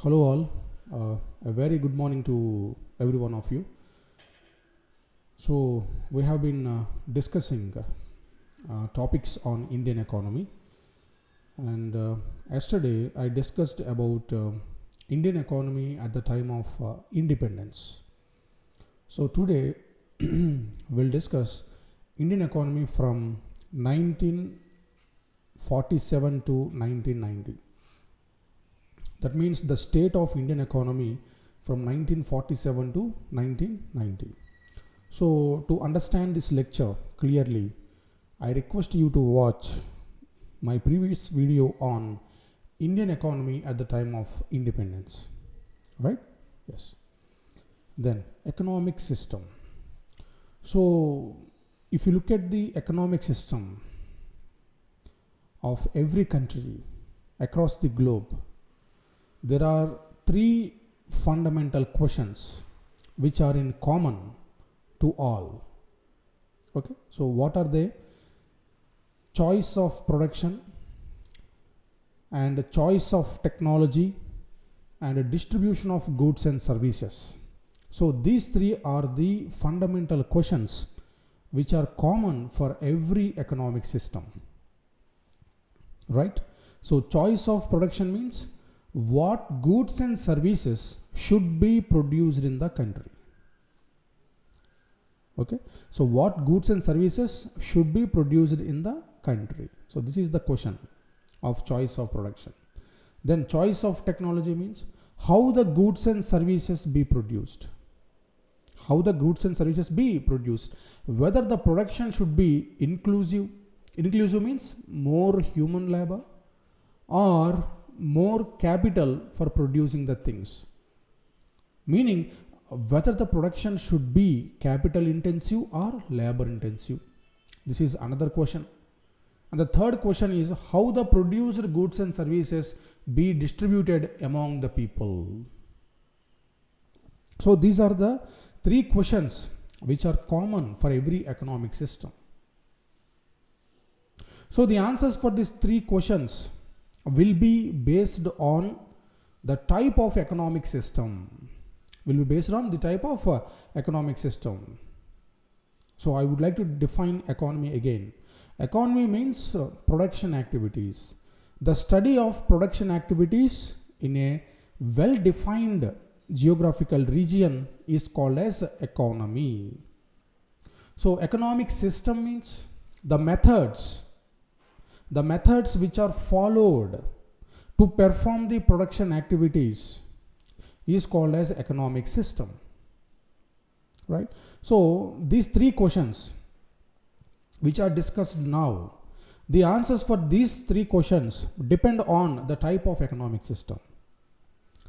Hello all, a very good morning to every one of you. So we have been discussing topics on Indian economy, and yesterday I discussed about Indian economy at the time of independence. So today we'll discuss Indian economy from 1947 to 1990. That means the state of Indian economy from 1947 to 1990. So to understand this lecture clearly, I request you to watch my previous video on Indian economy at the time of independence. Right? Yes. Then economic system. So if you look at the economic system of every country across the globe, there are three fundamental questions which are in common to all. Okay, so what are they? Choice of production, and choice of technology, and distribution of goods and services. So these three are the fundamental questions which are common for every economic system. Right? So choice of production means what goods and services should be produced in the country. Okay, so what goods and services should be produced in the country? So this is the question of choice of production. Then choice of technology means how the goods and services be produced. How the goods and services be produced. Whether the production should be inclusive. Inclusive means more human labor or more capital for producing the things, meaning whether the production should be capital intensive or labor intensive. This is another question. And the third question is how the produced goods and services be distributed among the people. So these are the three questions which are common for every economic system. So the answers for these three questions will be based on the type of economic system. So I would like to define economy again. Economy means production activities. The study of production activities in a well-defined geographical region is called as economy. So economic system means the methods which are followed to perform the production activities is called as economic system. Right? So these three questions which are discussed now, the answers for these three questions depend on the type of economic system.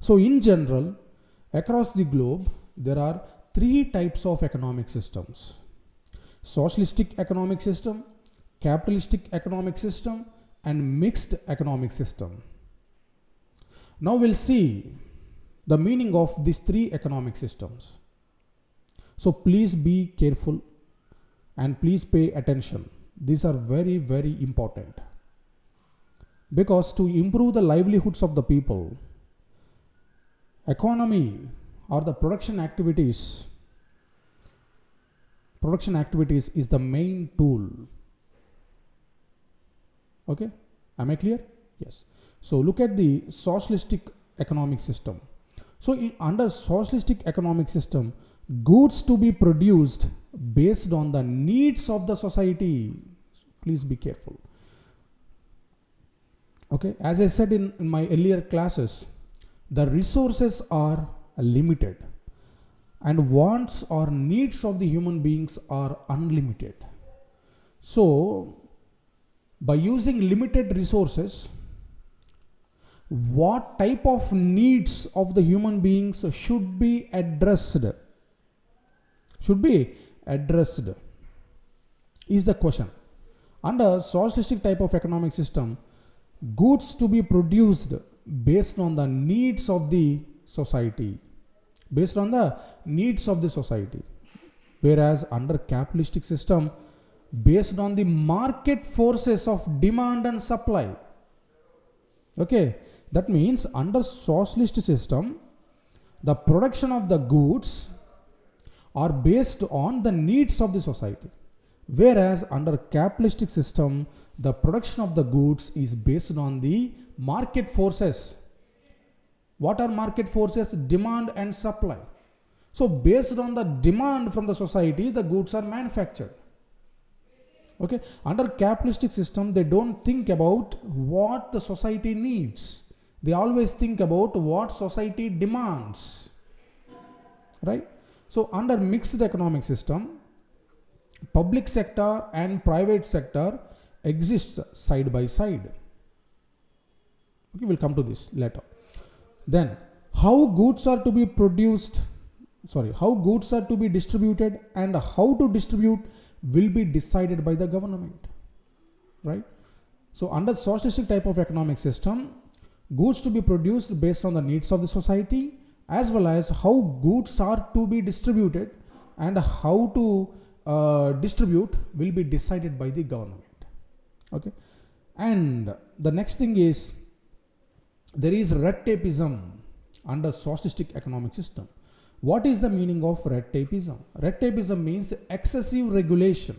So in general, across the globe, there are three types of economic systems: socialistic economic system, capitalistic economic system, and mixed economic system. Now we'll see the meaning of these three economic systems. So please be careful and please pay attention. These are very, very important, because to improve the livelihoods of the people, economy or the production activities is the main tool. Okay, am I clear? Yes. So look at the socialistic economic system. So under socialistic economic system, goods to be produced based on the needs of the society. Please be careful. Okay, as I said in my earlier classes, the resources are limited and wants or needs of the human beings are unlimited. So by using limited resources, what type of needs of the human beings should be addressed is the question. Under socialistic type of economic system, goods to be produced based on the needs of the society, whereas under capitalistic system, based on the market forces of demand and supply. Okay, that means under socialist system, the production of the goods are based on the needs of the society, whereas under capitalistic system, the production of the goods is based on the market forces. What are market forces? Demand and supply. So based on the demand from the society, the goods are manufactured. Okay, under capitalistic system, they don't think about what the society needs. They always think about what society demands, right? So under mixed economic system, public sector and private sector exists side by side. Okay, we'll come to this later. Then how goods are to be distributed and how to distribute will be decided by the government, right? So under socialistic type of economic system, goods to be produced based on the needs of the society, as well as how goods are to be distributed and how to distribute will be decided by the government. Okay, and the next thing is there is red tapeism under socialistic economic system. What is the meaning of red tapeism? Red tapeism means excessive regulation.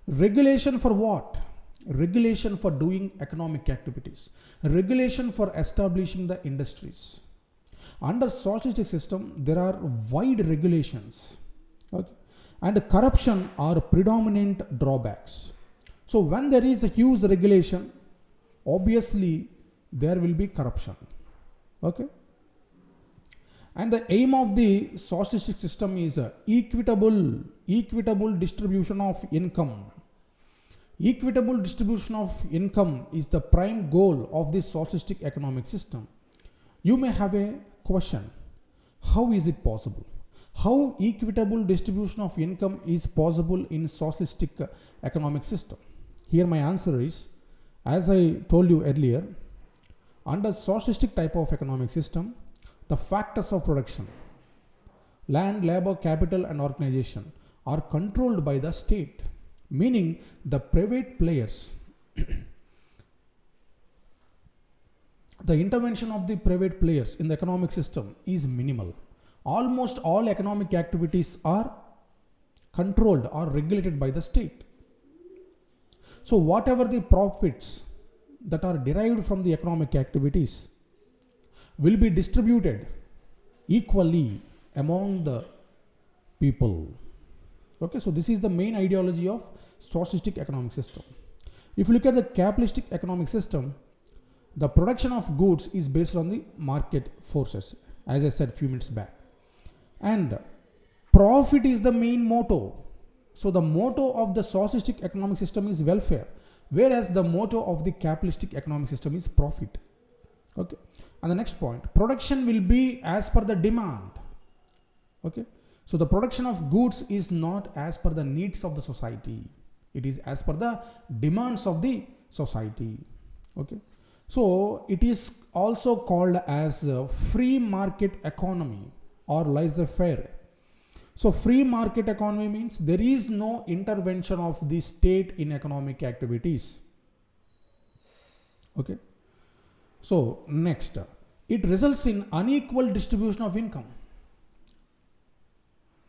Regulation for what? Regulation for doing economic activities. Regulation for establishing the industries. Under socialistic system, there are wide regulations. Okay? And corruption are predominant drawbacks. So when there is a huge regulation, obviously there will be corruption. Okay? And the aim of the socialistic system is equitable distribution of income. Equitable distribution of income is the prime goal of this socialistic economic system. You may have a question, how is it possible? How equitable distribution of income is possible in socialistic economic system? Here my answer is, as I told you earlier, under socialistic type of economic system, the factors of production, land, labor, capital and organization are controlled by the state, meaning the private players, the intervention of the private players in the economic system is minimal. Almost all economic activities are controlled or regulated by the state. So whatever the profits that are derived from the economic activities will be distributed equally among the people. Okay, so this is the main ideology of socialistic economic system. If you look at the capitalistic economic system, the production of goods is based on the market forces, as I said a few minutes back. And profit is the main motto. So the motto of the socialistic economic system is welfare, whereas the motto of the capitalistic economic system is profit. Okay. And the next point, production will be as per the demand. Okay. So the production of goods is not as per the needs of the society. It is as per the demands of the society. Okay. So it is also called as a free market economy or laissez-faire. So free market economy means there is no intervention of the state in economic activities. Okay. So next, it results in unequal distribution of income,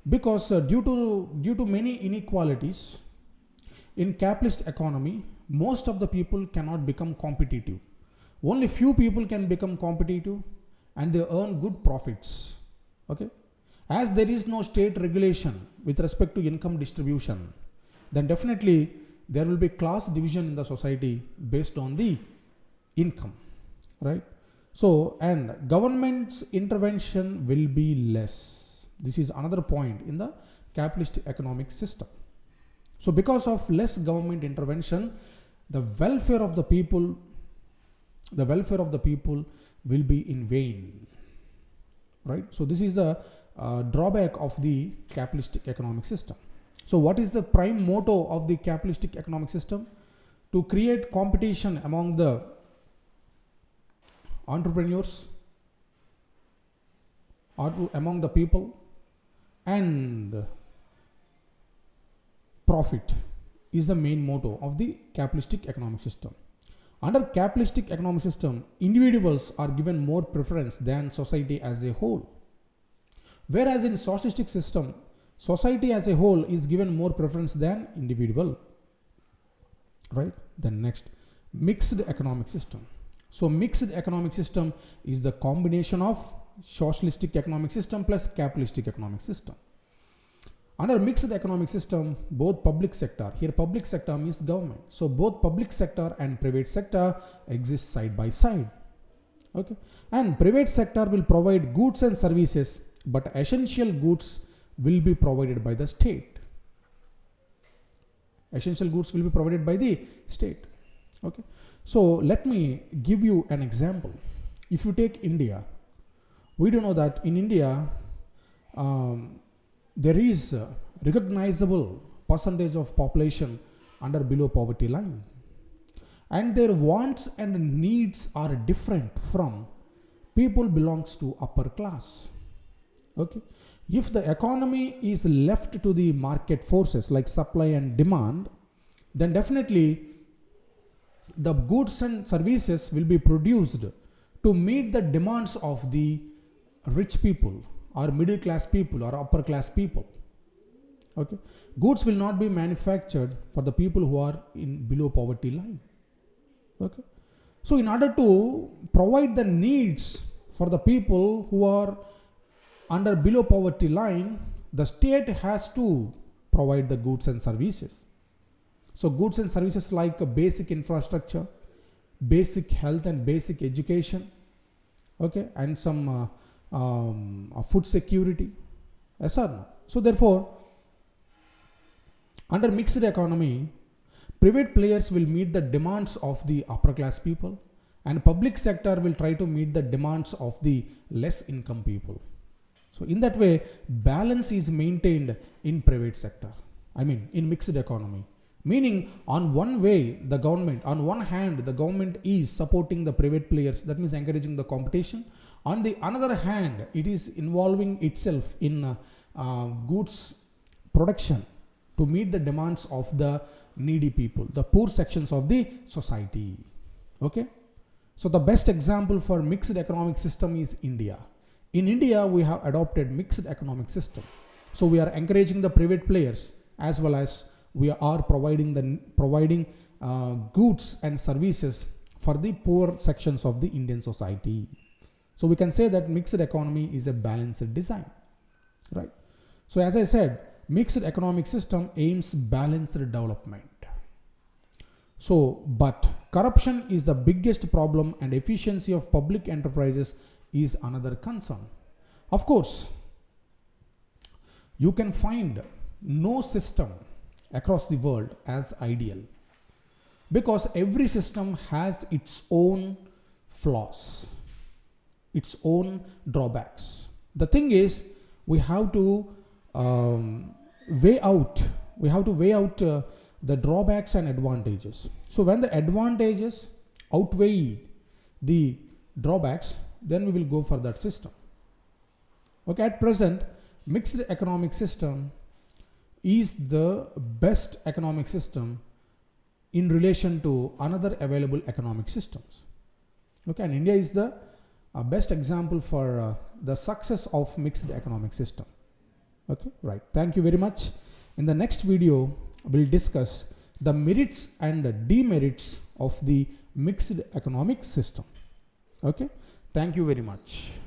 because due to many inequalities in capitalist economy, most of the people cannot become competitive. Only few people can become competitive and they earn good profits. Okay, as there is no state regulation with respect to income distribution, then definitely there will be class division in the society based on the income, right? So, and government's intervention will be less. This is another point in the capitalist economic system. So because of less government intervention, the welfare of the people will be in vain, right? So this is the drawback of the capitalistic economic system. So what is the prime motto of the capitalistic economic system? To create competition among the entrepreneurs or among the people, and profit is the main motto of the capitalistic economic system. Under capitalistic economic system, individuals are given more preference than society as a whole. Whereas in socialistic system, society as a whole is given more preference than individual. Right? Then next, mixed economic system. So mixed economic system is the combination of socialistic economic system plus capitalistic economic system. Under mixed economic system, both public sector, here public sector means government. So both public sector and private sector exist side by side. Okay. And private sector will provide goods and services, but essential goods will be provided by the state. Essential goods will be provided by the state. Okay. So let me give you an example. If you take India, we do know that in India, there is a recognizable percentage of population under below poverty line, and their wants and needs are different from people belongs to upper class. Okay, if the economy is left to the market forces like supply and demand, then definitely the goods and services will be produced to meet the demands of the rich people or middle class people or upper class people. Okay, goods will not be manufactured for the people who are in below poverty line. Okay, so in order to provide the needs for the people who are under below poverty line, the state has to provide the goods and services. So goods and services like a basic infrastructure, basic health and basic education, okay, and some food security. Yes or no? So therefore, under mixed economy, private players will meet the demands of the upper class people, and public sector will try to meet the demands of the less income people. So in that way, balance is maintained in private sector. I mean, in mixed economy. Meaning, on one way, the government, on one hand, the government is supporting the private players, that means encouraging the competition. On the another hand, it is involving itself in goods production to meet the demands of the needy people, the poor sections of the society. Okay? So the best example for mixed economic system is India. In India, we have adopted mixed economic system. So we are encouraging the private players as well as we are providing goods and services for the poor sections of the Indian society. So we can say that mixed economy is a balanced design, right? So as I said, mixed economic system aims balanced development. So, but corruption is the biggest problem and efficiency of public enterprises is another concern. Of course, you can find no system across the world as ideal because every system has its own flaws, its own drawbacks. The thing is, we have to weigh out the drawbacks and advantages. So when the advantages outweigh the drawbacks, then we will go for that system. Okay, at present, mixed economic system is the best economic system in relation to another available economic systems. Okay, and India is the best example for the success of mixed economic system. Okay, right. Thank you very much. In the next video, we'll discuss the merits and demerits of the mixed economic system. Okay, thank you very much.